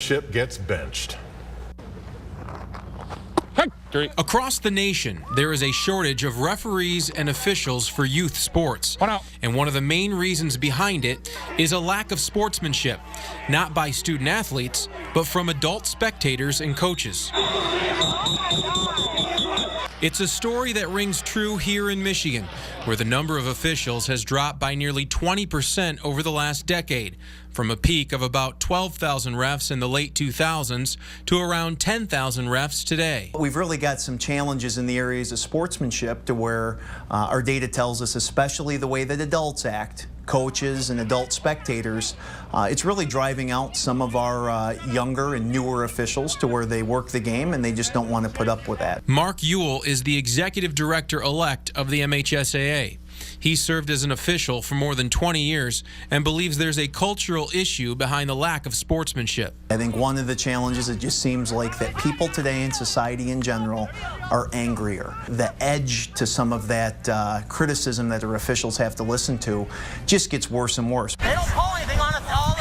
Sportsmanship gets benched. Across the nation, there is a shortage of referees and officials for youth sports. And one of the main reasons behind it is a lack of sportsmanship, not by student athletes, but from adult spectators and coaches. It's a story that rings true here in Michigan, where the number of officials has dropped by nearly 20% over the last decade, from a peak of about 12,000 refs in the late 2000s to around 10,000 refs today. We've really got some challenges in the areas of sportsmanship to where our data tells us, especially the way that adults act, coaches and adult spectators, it's really driving out some of our younger and newer officials to where they work the game and they just don't want to put up with that. Mark Ewell is the executive director-elect of the MHSAA. He served as an official for more than 20 years and believes there's a cultural issue behind the lack of sportsmanship. I think one of the challenges, it just seems like that people today in society in general are angrier. The edge to some of that criticism that our officials have to listen to just gets worse and worse. They don't call anything on us at all.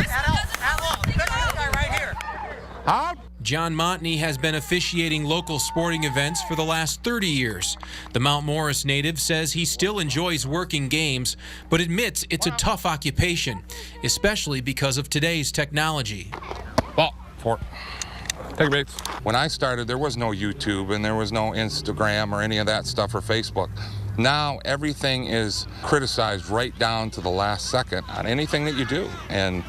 This guy right here. John Montney has been officiating local sporting events for the last 30 years. The Mount Morris native says he still enjoys working games, but admits it's a tough occupation, especially because of today's technology. Ball, four. Take baits. When I started, there was no YouTube and there was no Instagram or any of that stuff or Facebook. Now everything is criticized right down to the last second on anything that you do. And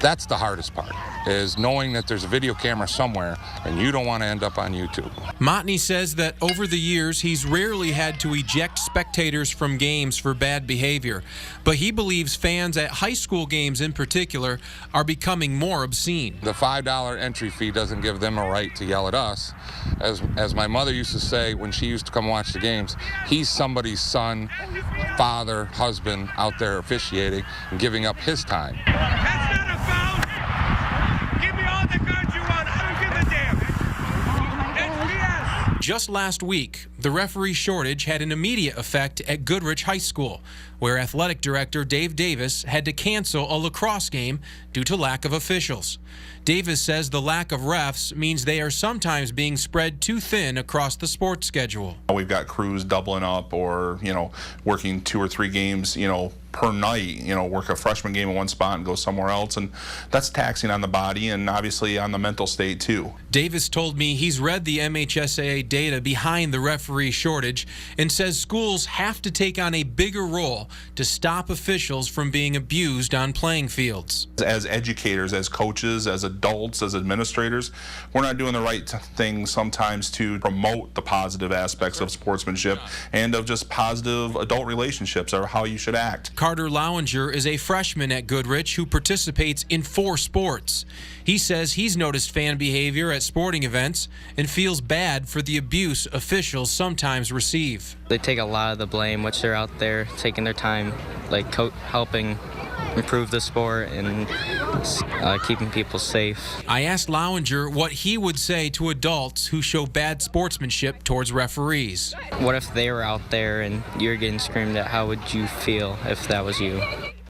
that's the hardest part, is knowing that there's a video camera somewhere and you don't want to end up on YouTube. Montney says that over the years, he's rarely had to eject spectators from games for bad behavior, but he believes fans at high school games in particular are becoming more obscene. The $5 entry fee doesn't give them a right to yell at us. As my mother used to say when she used to come watch the games, he's somebody's son, father, husband out there officiating and giving up his time. Just last week, the referee shortage had an immediate effect at Goodrich High School, where athletic director Dave Davis had to cancel a lacrosse game due to lack of officials. Davis says the lack of refs means they are sometimes being spread too thin across the sports schedule. We've got crews doubling up or, working 2 or 3 games, per night, work a freshman game in one spot and go somewhere else, and that's taxing on the body and obviously on the mental state too. Davis told me he's read the MHSAA data behind the referee shortage and says schools have to take on a bigger role to stop officials from being abused on playing fields. As educators, as coaches, as adults, as administrators, we're not doing the right thing sometimes to promote the positive aspects of sportsmanship and of just positive adult relationships or how you should act. Carter Lowinger is a freshman at Goodrich who participates in 4 sports. He says he's noticed fan behavior at sporting events and feels bad for the abuse officials sometimes receive. They take a lot of the blame, which they're out there taking their time, like helping improve the sport and keeping people safe. I asked Lowinger what he would say to adults who show bad sportsmanship towards referees. What if they were out there and you're getting screamed at? How would you feel if that was you?